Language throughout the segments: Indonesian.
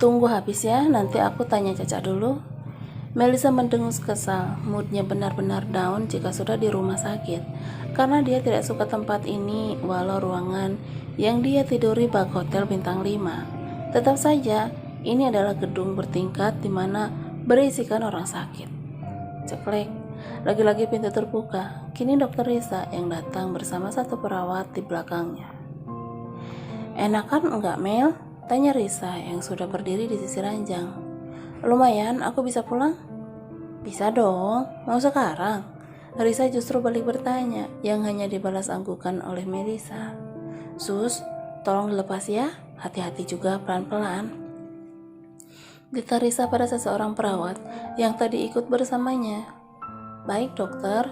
Tunggu habis ya, nanti aku tanya Caca dulu. Melisa mendengus kesal, moodnya benar-benar down jika sudah di rumah sakit, karena dia tidak suka tempat ini walau ruangan yang dia tiduri bak hotel bintang 5. Tetap saja, ini adalah gedung bertingkat di mana berisikan orang sakit. Ceklek, lagi-lagi pintu terbuka. Kini Dokter Risa yang datang bersama satu perawat di belakangnya. Enakan enggak Mel? Tanya Risa yang sudah berdiri di sisi ranjang. Lumayan, aku bisa pulang? Bisa dong, mau sekarang? Risa justru balik bertanya, yang hanya dibalas anggukan oleh Melisa. Sus, tolong dilepas ya, hati-hati juga pelan-pelan. Getar Risa pada seseorang perawat yang tadi ikut bersamanya. Baik dokter,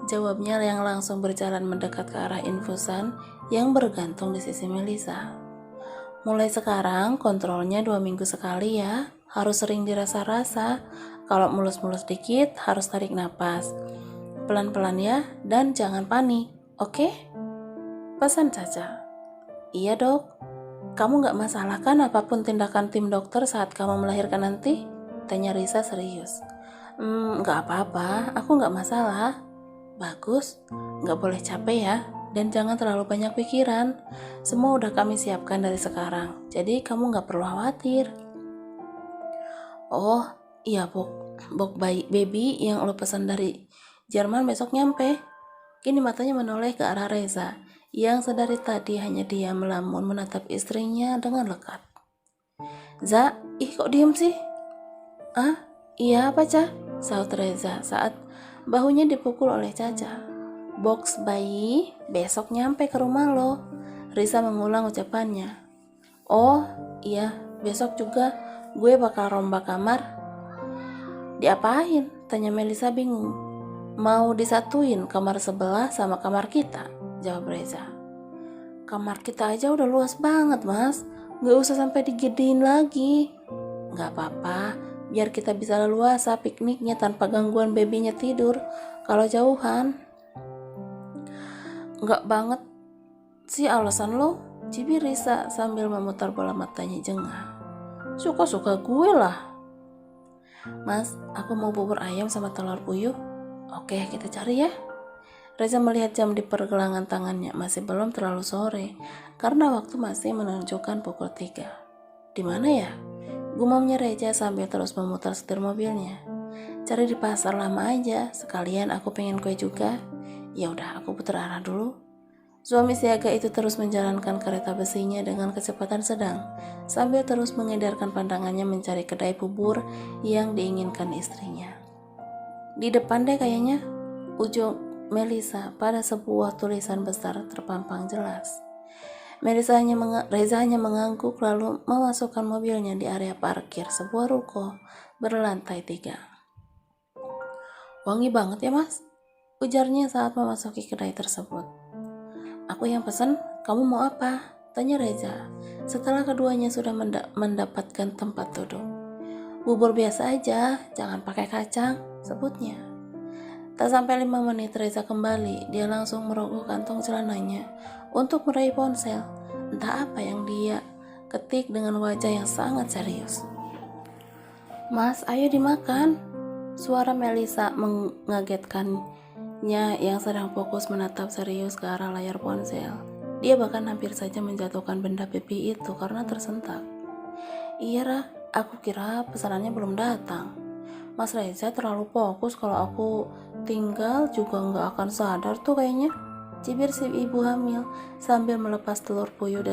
jawabnya yang langsung berjalan mendekat ke arah infusan yang bergantung di sisi Melisa. Mulai sekarang kontrolnya 2 minggu sekali ya, harus sering dirasa-rasa. Kalau mulus-mulus dikit harus tarik napas. Pelan-pelan ya, dan jangan panik, oke? Pesan Caca. Iya dok, kamu gak masalah kan apapun tindakan tim dokter saat kamu melahirkan nanti? Tanya Risa serius. Gak apa-apa, aku gak masalah. Bagus, gak boleh capek ya. Dan jangan terlalu banyak pikiran. Semua udah kami siapkan dari sekarang. Jadi kamu gak perlu khawatir. Oh iya Bok baby yang lo pesan dari Jerman besok nyampe. Kini matanya menoleh ke arah Reza yang sedari tadi hanya diam melamun menatap istrinya dengan lekat. Za, kok diem sih? Ah, iya apa Ca? Saut Reza saat bahunya dipukul oleh Caca. Box bayi besok nyampe ke rumah lo. Risa mengulang ucapannya. Oh iya, besok juga gue bakal rombak kamar. Diapain? Tanya Melisa bingung. Mau disatuin kamar sebelah sama kamar kita, jawab Reza. Kamar kita aja udah luas banget mas, gak usah sampai digedein lagi. Gak apa-apa, biar kita bisa leluasa pikniknya tanpa gangguan babynya tidur kalau jauhan. Enggak banget sih alasan lo, cibir Risa sambil memutar bola matanya jengah. Suka-suka gue lah. Mas, aku mau bubur ayam sama telur puyuh. Oke, kita cari ya. Reza melihat jam di pergelangan tangannya, masih belum terlalu sore karena waktu masih menunjukkan pukul 3. Di mana ya? Gumamnya Reza sambil terus memutar setir mobilnya. Cari di pasar lama aja, sekalian aku pengen kue juga. Ya udah, aku putar arah dulu. Suami siaga itu terus menjalankan kereta besinya dengan kecepatan sedang, sambil terus mengedarkan pandangannya mencari kedai bubur yang diinginkan istrinya. Di depan deh kayaknya, ujung Melisa pada sebuah tulisan besar terpampang jelas. Reza hanya mengangguk lalu memasukkan mobilnya di area parkir sebuah ruko berlantai 3. Wangi banget ya mas, ujarnya saat memasuki kedai tersebut. Aku yang pesan, kamu mau apa? Tanya Reza setelah keduanya sudah mendapatkan tempat duduk. Bubur biasa aja, jangan pakai kacang, sebutnya. Tak sampai 5 menit Reza kembali, dia langsung merogoh kantong celananya untuk meraih ponsel. Entah apa yang dia ketik dengan wajah yang sangat serius. Mas, ayo dimakan. Suara Melisa mengagetkannya yang sedang fokus menatap serius ke arah layar ponsel. Dia bahkan hampir saja menjatuhkan benda pipi itu karena tersentak. Iya Ra, aku kira pesanannya belum datang. Mas Reza terlalu fokus, kalau aku tinggal juga nggak akan sadar tuh kayaknya, cibir si ibu hamil sambil melepas telur puyuh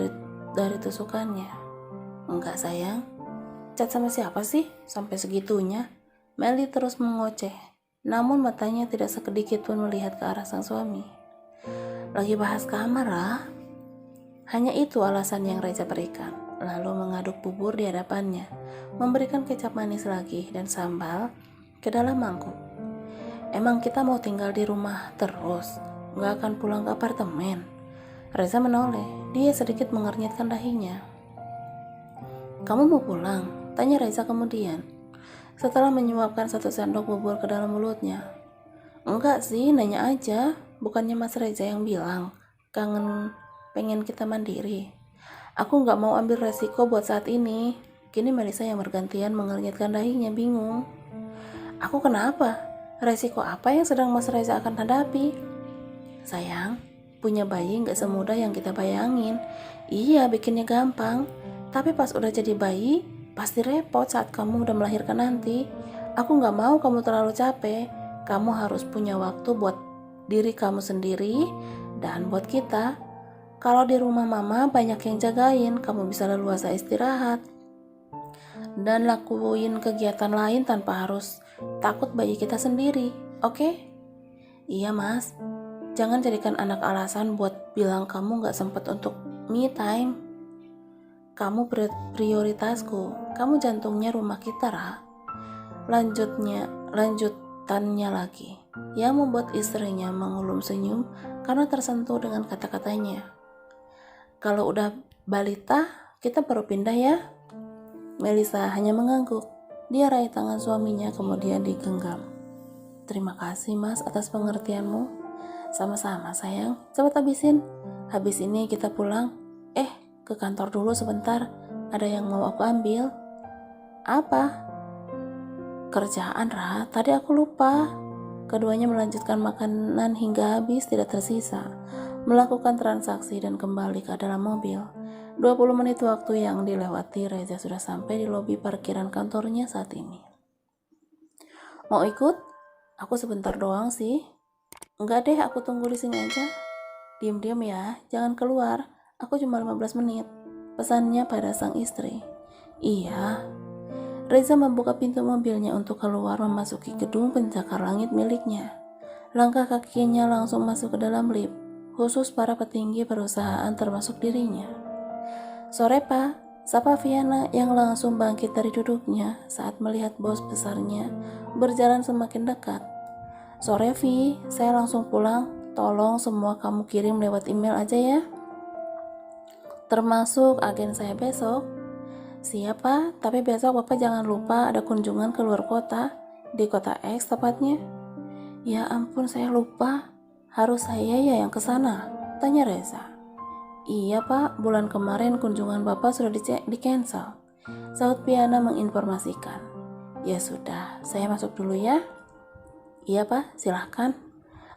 dari tusukannya. Enggak sayang, chat sama siapa sih sampai segitunya? Meli terus mengoceh, namun matanya tidak sekedikit pun melihat ke arah sang suami. Lagi bahas kamar lah. Hanya itu alasan yang Reza berikan, lalu mengaduk bubur di hadapannya, memberikan kecap manis lagi dan sambal ke dalam mangkuk. Emang kita mau tinggal di rumah terus? Gak akan pulang ke apartemen? Reza menoleh, dia sedikit mengernyitkan dahinya. Kamu mau pulang? Tanya Reza kemudian, setelah menyuapkan 1 sendok bubur ke dalam mulutnya. Enggak sih, nanya aja. Bukannya Mas Reza yang bilang pengen kita mandiri. Aku gak mau ambil resiko buat saat ini. Kini Melisa yang bergantian mengernyitkan dahinya bingung. Aku kenapa? Resiko apa yang sedang Mas Reza akan hadapi? Sayang, punya bayi gak semudah yang kita bayangin. Iya, bikinnya gampang. Tapi pas udah jadi bayi, pasti repot saat kamu udah melahirkan nanti. Aku gak mau kamu terlalu capek. Kamu harus punya waktu buat diri kamu sendiri dan buat kita. Kalau di rumah mama banyak yang jagain, kamu bisa leluasa istirahat dan lakuin kegiatan lain tanpa harus takut bayi kita sendiri, oke? Iya mas, jangan jadikan anak alasan buat bilang kamu gak sempet untuk me time. Kamu prioritasku, kamu jantungnya rumah kita, Ra. Lanjutannya lagi, yang membuat istrinya mengulum senyum karena tersentuh dengan kata-katanya. Kalau udah balita, kita baru pindah ya. Melisa hanya mengangguk. Dia raih tangan suaminya kemudian digenggam. Terima kasih mas atas pengertianmu. Sama-sama sayang, cepat habisin. Habis ini kita pulang. Ke kantor dulu sebentar. Ada yang mau aku ambil. Apa? Kerjaan, Ra. Tadi aku lupa. Keduanya melanjutkan makanan hingga habis tidak tersisa. Melakukan transaksi dan kembali ke dalam mobil. 20 menit waktu yang dilewati, Reza sudah sampai di lobi parkiran kantornya saat ini. Mau ikut? Aku sebentar doang sih. Enggak deh, aku tunggu di sini aja. Diam-diam ya, jangan keluar. Aku cuma 15 menit. Pesannya pada sang istri. Iya. Reza membuka pintu mobilnya untuk keluar memasuki gedung pencakar langit miliknya. Langkah kakinya langsung masuk ke dalam lift, khusus para petinggi perusahaan termasuk dirinya. Sore pak, sapa Viana yang langsung bangkit dari duduknya saat melihat bos besarnya berjalan semakin dekat. Sore Vi, saya langsung pulang, tolong semua kamu kirim lewat email aja ya. Termasuk agen saya besok. Siapa? Tapi besok bapak jangan lupa ada kunjungan ke luar kota, di kota X tepatnya. Ya ampun saya lupa, harus saya ya yang kesana, tanya Reza. Iya pak, bulan kemarin kunjungan bapak sudah di-cancel. Saud Piana menginformasikan. Ya sudah, saya masuk dulu ya. Iya pak, silahkan.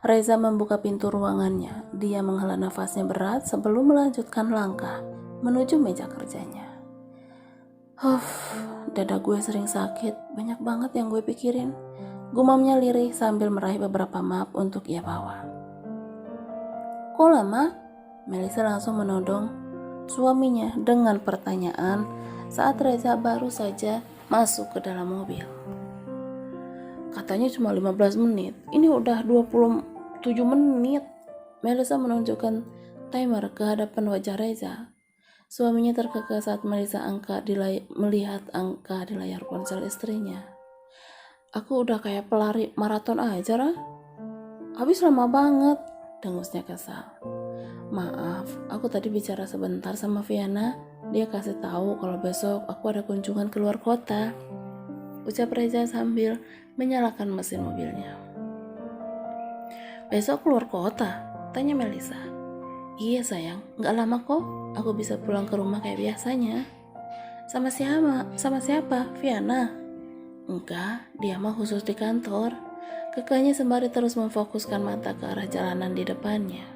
Reza membuka pintu ruangannya. Dia menghela nafasnya berat sebelum melanjutkan langkah menuju meja kerjanya. Dada gue sering sakit, banyak banget yang gue pikirin. Gumamnya lirih sambil meraih beberapa map untuk ia bawa. Kok lama? Melisa langsung menodong suaminya dengan pertanyaan saat Reza baru saja masuk ke dalam mobil. Katanya cuma 15 menit, ini udah 27 menit. Melisa menunjukkan timer ke hadapan wajah Reza. Suaminya terkekeh saat Melisa melihat angka di layar ponsel istrinya. Aku udah kayak pelari maraton aja, Ra. Habis lama banget, dengusnya kesal. Maaf, aku tadi bicara sebentar sama Viana. Dia kasih tahu kalau besok aku ada kunjungan ke luar kota. Ucap Reza sambil menyalakan mesin mobilnya. Besok keluar kota? Tanya Melisa. Iya sayang, gak lama kok. Aku bisa pulang ke rumah kayak biasanya. Sama siapa? Viana? Enggak, dia mah khusus di kantor. Kekehnya sembari terus memfokuskan mata ke arah jalanan di depannya.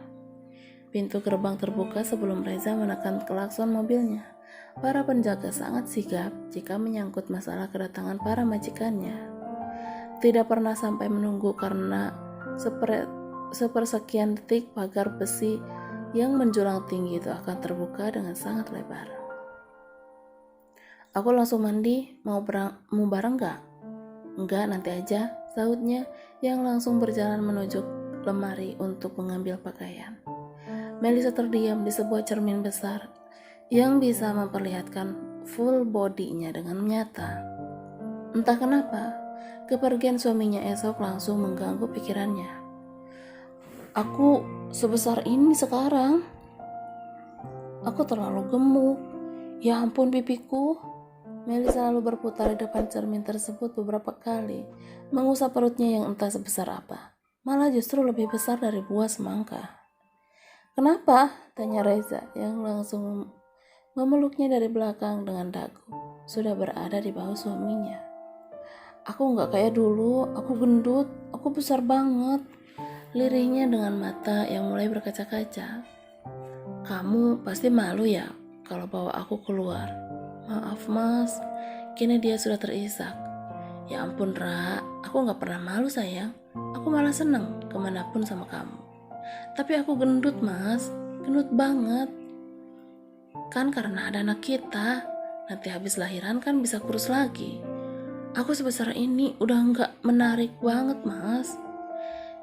Pintu gerbang terbuka sebelum Reza menekan klakson mobilnya. Para penjaga sangat sigap jika menyangkut masalah kedatangan para majikannya. Tidak pernah sampai menunggu karena sepersekian detik pagar besi yang menjulang tinggi itu akan terbuka dengan sangat lebar. Aku langsung mandi, mau bareng gak? Enggak, nanti aja, sahutnya yang langsung berjalan menuju lemari untuk mengambil pakaian. Melisa terdiam di sebuah cermin besar yang bisa memperlihatkan full bodinya dengan nyata. Entah kenapa, kepergian suaminya esok langsung mengganggu pikirannya. Aku sebesar ini sekarang. Aku terlalu gemuk. Ya ampun pipiku. Melisa lalu berputar di depan cermin tersebut beberapa kali, mengusap perutnya yang entah sebesar apa. Malah justru lebih besar dari buah semangka. Kenapa? Tanya Reza yang langsung memeluknya dari belakang dengan dagu. Sudah berada di bahu suaminya. Aku nggak kayak dulu, aku gendut, aku besar banget. Lirihnya dengan mata yang mulai berkaca-kaca. Kamu pasti malu ya kalau bawa aku keluar. Maaf mas, kini dia sudah terisak. Ya ampun Ra, aku nggak pernah malu sayang. Aku malah seneng kemanapun sama kamu. Tapi aku gendut mas, gendut banget. Kan karena ada anak kita, nanti habis lahiran kan bisa kurus lagi. Aku sebesar ini udah nggak menarik banget mas.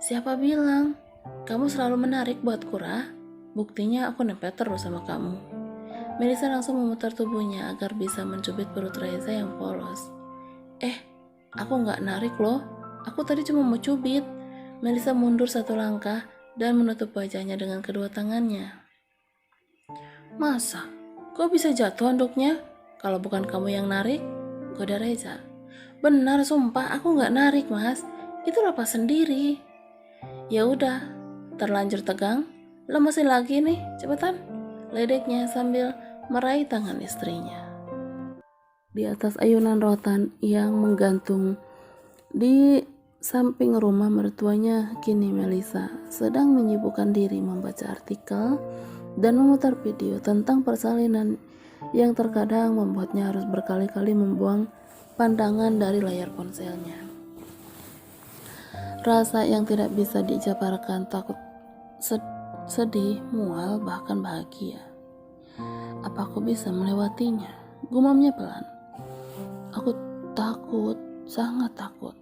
Siapa bilang? Kamu selalu menarik buat Ra. Buktinya aku nempel terus sama kamu. Melisa langsung memutar tubuhnya agar bisa mencubit perut Reza yang polos. Aku nggak narik loh. Aku tadi cuma mau cubit. Melisa mundur satu langkah dan menutup wajahnya dengan kedua tangannya. Masa? Kok bisa jatuh handuknya? Kalau bukan kamu yang narik? Goda Reza. Benar, sumpah aku nggak narik mas. Itu lepas sendiri. Ya udah, terlanjur tegang. Lemesin lagi nih, cepetan. Ledeknya sambil meraih tangan istrinya. Di atas ayunan rotan yang menggantung di samping rumah mertuanya, kini Melisa sedang menyibukkan diri membaca artikel dan memutar video tentang persalinan yang terkadang membuatnya harus berkali-kali membuang pandangan dari layar ponselnya. Rasa yang tidak bisa dijabarkan, takut, sedih, mual, bahkan bahagia. Apa aku bisa melewatinya? Gumamnya pelan. Aku takut, sangat takut.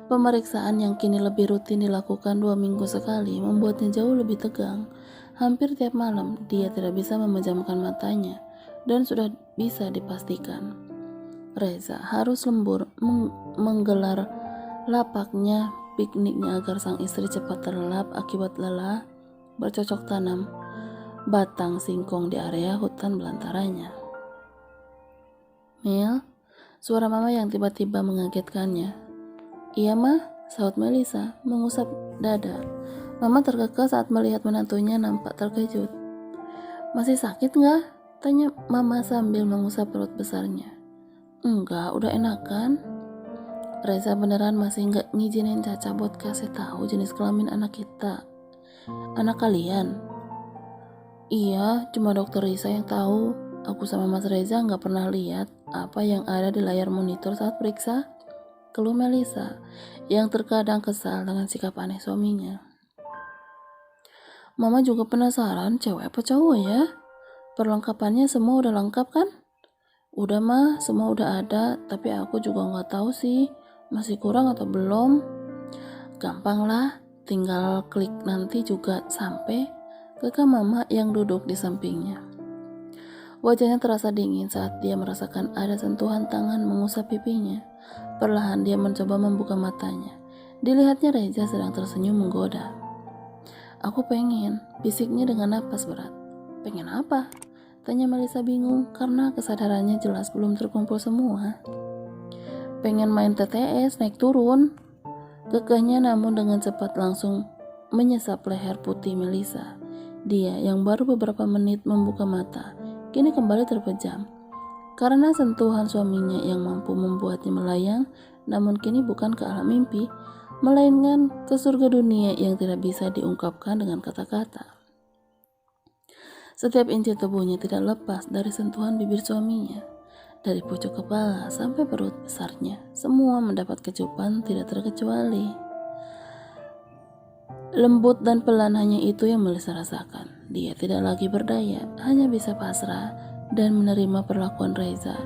Pemeriksaan yang kini lebih rutin dilakukan 2 minggu sekali membuatnya jauh lebih tegang. Hampir tiap malam dia tidak bisa memejamkan matanya dan sudah bisa dipastikan Reza harus lembur menggelar lapaknya pikniknya agar sang istri cepat terlelap akibat lelah bercocok tanam batang singkong di area hutan belantaranya. Mil, suara mama yang tiba-tiba mengagetkannya. Iya mah, sahut Melisa mengusap dada. Mama terkekeh saat melihat menantunya nampak terkejut. Masih sakit nggak? Tanya mama sambil mengusap perut besarnya. Enggak, udah enakan. Reza beneran masih nggak ngizinin Caca buat kasih tahu jenis kelamin anak kita. Anak kalian? Iya, cuma dokter Risa yang tahu. Aku sama Mas Reza nggak pernah lihat apa yang ada di layar monitor saat periksa. Keluh Melisa yang terkadang kesal dengan sikap aneh suaminya. Mama juga penasaran cewek apa cowok ya? Perlengkapannya semua udah lengkap kan? Udah mah, semua udah ada, tapi aku juga nggak tahu sih masih kurang atau belum. Gampang lah, tinggal klik nanti juga sampai. Kekeh mama yang duduk di sampingnya. Wajahnya terasa dingin saat dia merasakan ada sentuhan tangan mengusap pipinya. Perlahan dia mencoba membuka matanya. Dilihatnya Reza sedang tersenyum menggoda. Aku pengen, bisiknya dengan napas berat. Pengen apa? Tanya Melisa bingung karena kesadarannya jelas belum terkumpul semua. Pengen main TTS naik turun. Kekehnya namun dengan cepat langsung menyesap leher putih Melisa. Dia yang baru beberapa menit membuka mata, kini kembali terpejam. Karena sentuhan suaminya yang mampu membuatnya melayang, namun kini bukan ke alam mimpi, melainkan ke surga dunia yang tidak bisa diungkapkan dengan kata-kata. Setiap inci tubuhnya tidak lepas dari sentuhan bibir suaminya. Dari pucuk kepala sampai perut besarnya, semua mendapat kecupan tidak terkecuali. Lembut dan pelan hanya itu yang Melisa rasakan. Dia tidak lagi berdaya, hanya bisa pasrah dan menerima perlakuan Reza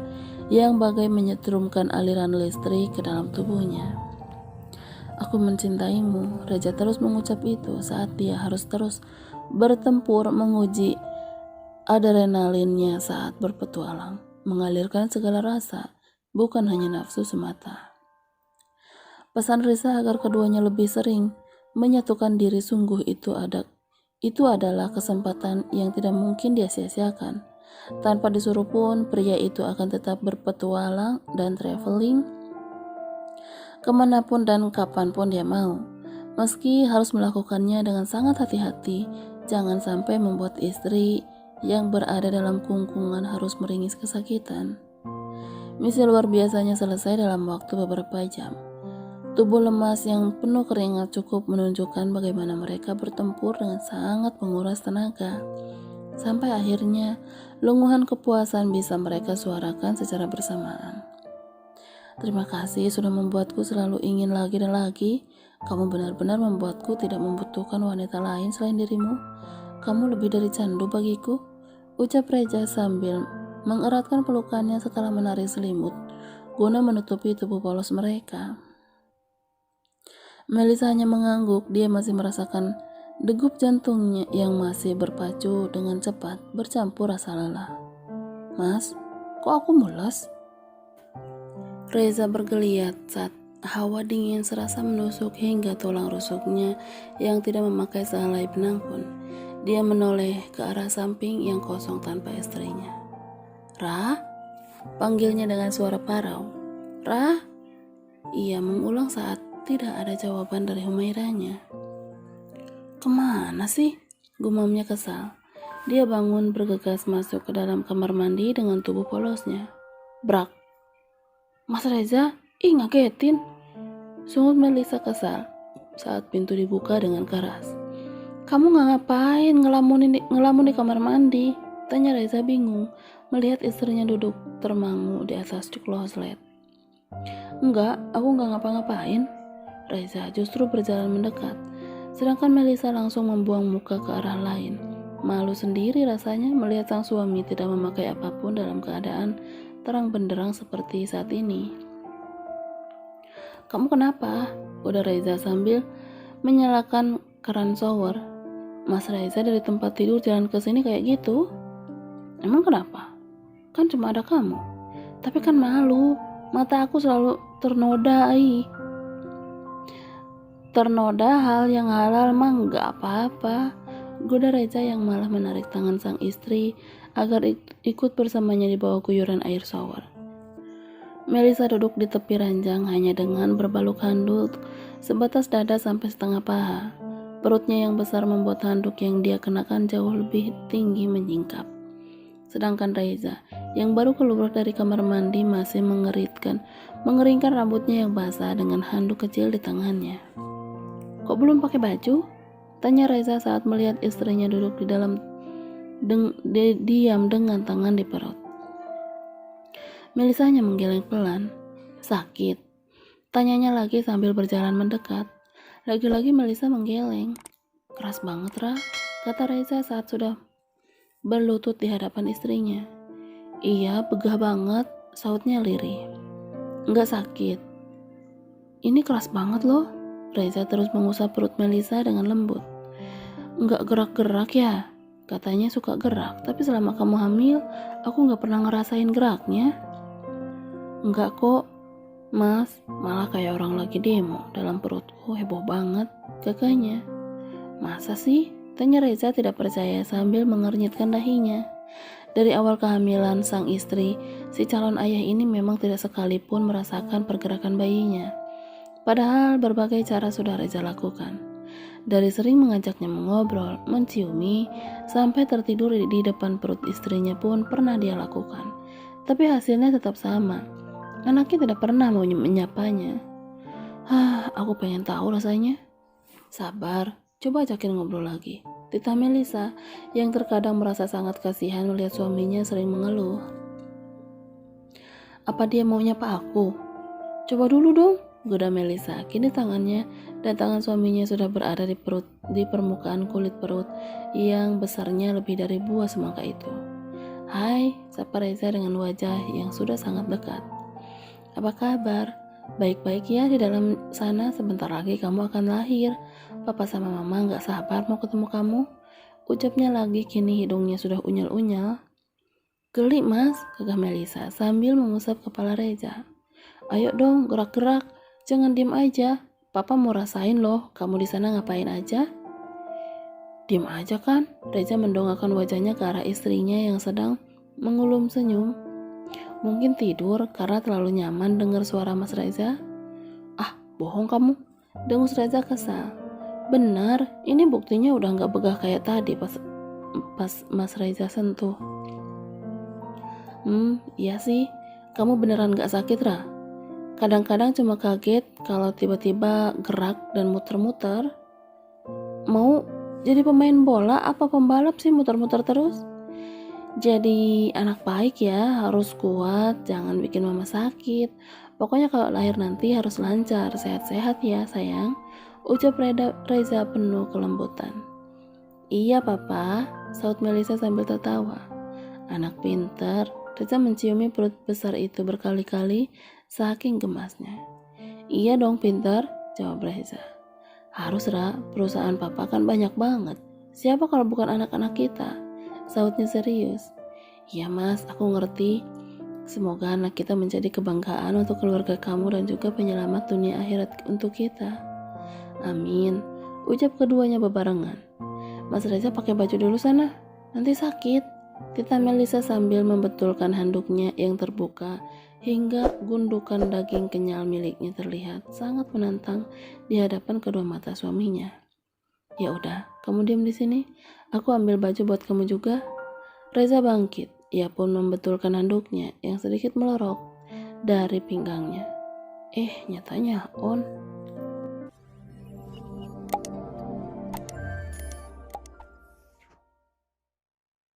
yang bagai menyetrumkan aliran listrik ke dalam tubuhnya. Aku mencintaimu, Reza terus mengucap itu saat dia harus terus bertempur menguji adrenalinnya saat berpetualang, mengalirkan segala rasa, bukan hanya nafsu semata. Pesan Reza agar keduanya lebih sering menyatukan diri sungguh itu adalah kesempatan yang tidak mungkin dia sia-siakan. Tanpa disuruh pun, pria itu akan tetap berpetualang dan traveling kemanapun dan kapanpun dia mau. Meski harus melakukannya dengan sangat hati-hati, jangan sampai membuat istri yang berada dalam kungkungan harus meringis kesakitan. Misi luar biasanya selesai dalam waktu beberapa jam. Tubuh lemas yang penuh keringat cukup menunjukkan bagaimana mereka bertempur dengan sangat menguras tenaga. Sampai akhirnya, lunguhan kepuasan bisa mereka suarakan secara bersamaan. Terima kasih sudah membuatku selalu ingin lagi dan lagi. Kamu benar-benar membuatku tidak membutuhkan wanita lain selain dirimu. Kamu lebih dari candu bagiku, ucap Reza sambil mengeratkan pelukannya setelah menarik selimut guna menutupi tubuh polos mereka. Melisa hanya mengangguk. Dia masih merasakan degup jantungnya yang masih berpacu dengan cepat bercampur rasa lelah. Mas, kok aku mules? Reza bergeliat saat hawa dingin serasa menusuk hingga tulang rusuknya yang tidak memakai sehelai benang pun. Dia menoleh ke arah samping yang kosong tanpa istrinya. Ra? Panggilnya dengan suara parau. Ra? Ia mengulang saat tidak ada jawaban dari Humairanya. Kemana sih? Gumamnya kesal. Dia bangun bergegas masuk ke dalam kamar mandi dengan tubuh polosnya. Brak. Mas Reza, ngagetin. Sungut Melisa kesal saat pintu dibuka dengan keras. Kamu nggak ngapain ngelamun di kamar mandi? Tanya Reza bingung melihat istrinya duduk termangu di atas kloset. Enggak, aku nggak ngapa-ngapain. Reza justru berjalan mendekat, sedangkan Melisa langsung membuang muka ke arah lain. Malu sendiri rasanya melihat sang suami tidak memakai apapun dalam keadaan terang benderang seperti saat ini. Kamu kenapa? Udah Reza sambil menyalakan keran shower. Mas Reza dari tempat tidur jalan ke sini kayak gitu. Emang kenapa? Kan cuma ada kamu. Tapi kan malu, mata aku selalu ternoda hal yang halal mah nggak apa-apa. Goda Reza yang malah menarik tangan sang istri agar ikut bersamanya di bawah guyuran air shower. Melisa duduk di tepi ranjang hanya dengan berbaluk handuk sebatas dada sampai setengah paha. Perutnya yang besar membuat handuk yang dia kenakan jauh lebih tinggi menyingkap. Sedangkan Reza yang baru keluar dari kamar mandi masih mengeringkan rambutnya yang basah dengan handuk kecil di tangannya. Kok belum pakai baju? Tanya Reza saat melihat istrinya duduk di dalam diam dengan tangan di perut. Melisa hanya menggeleng pelan. Sakit? Tanyanya lagi sambil berjalan mendekat. Lagi-lagi Melisa menggeleng. Keras banget, Ra, kata Reza saat sudah berlutut di hadapan istrinya. Iya, begah banget, sautnya lirih. Enggak sakit. Ini keras banget loh. Reza terus mengusap perut Melisa dengan lembut. Enggak gerak-gerak ya? Katanya suka gerak, tapi selama kamu hamil, aku enggak pernah ngerasain geraknya. Enggak kok, Mas, malah kayak orang lagi demo dalam perutku, heboh banget, kakaknya. Masa sih? Tanya Reza tidak percaya sambil mengernyitkan dahinya. Dari awal kehamilan sang istri, si calon ayah ini memang tidak sekalipun merasakan pergerakan bayinya. Padahal berbagai cara sudah Reza lakukan. Dari sering mengajaknya mengobrol, menciumi, sampai tertidur di depan perut istrinya pun pernah dia lakukan. Tapi hasilnya tetap sama. Anaknya tidak pernah mau menyapanya. Aku pengen tahu rasanya. Sabar, coba ajakin ngobrol lagi. Tita Melisa yang terkadang merasa sangat kasihan melihat suaminya sering mengeluh. Apa dia mau nyapa aku? Coba dulu dong, goda Melisa. Kini tangannya dan tangan suaminya sudah berada di permukaan kulit perut yang besarnya lebih dari buah semangka itu. Hai, sapa Reza dengan wajah yang sudah sangat dekat. Apa kabar? Baik-baik ya di dalam sana, sebentar lagi kamu akan lahir. Papa sama mama gak sabar mau ketemu kamu. Ucapnya lagi, kini hidungnya sudah unyal-unyal. Geli mas, kata Melisa sambil mengusap kepala Reza. Ayo dong, gerak-gerak, jangan diem aja. Papa mau rasain loh, kamu di sana ngapain aja? Diem aja kan? Reza mendongakkan wajahnya ke arah istrinya yang sedang mengulum senyum. Mungkin tidur karena terlalu nyaman dengar suara Mas Reza. Bohong kamu, dengus Reza kesal. Benar, ini buktinya udah gak begah kayak tadi pas pas Mas Reza sentuh. Iya sih, kamu beneran gak sakit, Ra? Kadang-kadang cuma kaget kalau tiba-tiba gerak dan muter-muter. Mau jadi pemain bola apa pembalap sih muter-muter terus? Jadi anak baik ya, harus kuat, jangan bikin mama sakit. Pokoknya kalau lahir nanti harus lancar, sehat-sehat ya sayang, ucap Reza penuh kelembutan. Iya papa, saut Melisa sambil tertawa. Anak pintar. Reza menciumi perut besar itu berkali-kali saking gemasnya. Iya dong pintar, jawab Reza. Harus Ra, perusahaan papa kan banyak banget. Siapa kalau bukan anak-anak kita? Sautnya serius. Iya mas, aku ngerti. Semoga anak kita menjadi kebanggaan untuk keluarga kamu dan juga penyelamat dunia akhirat untuk kita. Amin, ucap keduanya bebarengan. Mas Reza pakai baju dulu sana, nanti sakit. Tita Melisa sambil membetulkan handuknya yang terbuka hingga gundukan daging kenyal miliknya terlihat sangat menantang di hadapan kedua mata suaminya. Ya udah, kamu diam di sini. Aku ambil baju buat kamu juga. Reza bangkit. Ia pun membetulkan handuknya yang sedikit melorok dari pinggangnya. Nyatanya on.